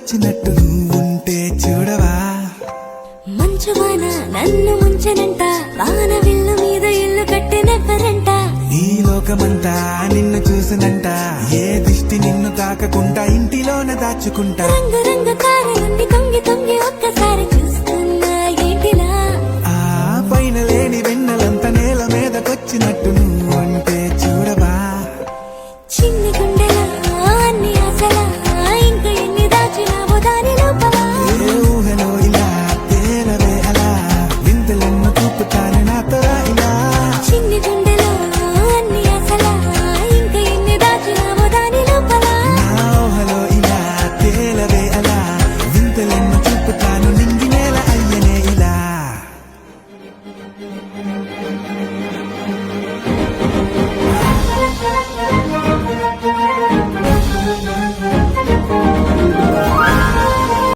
వచ్చినట్టు నువ్వుంటే చూడవా. మంచువాన నన్ను ముంచనంట, వాన విల్లు మీద ఇల్లు కట్టినెవ్వరంట. ఈ లోకమంతా నిన్ను చూసినంట, ఏ దిష్టి నిన్ను తాకకుండా ఇంటిలోన దాచుకుంటా. రంగు రంగు తారలుండి తొంగి తొంగి ఒక్కసారి చూస్తున్నా ఏంటిలా. ఆ పైన లేని వెన్నెలంత నేల మీదకొచ్చినట్టు నువ్వుంటే చూడవా. చిన్ని గుండెలా అన్ని ఆశలా, ఇంకా ఎన్ని దాచినావో దాని లోపల. ఏ ఊహలో ఇలా తేలవే అలా, వింతలెన్నో చూపుతాను నాతో రా ఇలా. చిన్ని గుండెలో అన్ని ఆశలా, ఇంకా ఎన్ని దాచినావో దాని లోపల. నా ఊహలో ఇలా తేలవే అలా, వింతలెన్నో చూపుతాను నింగి నేల అయ్యనే ఇలా.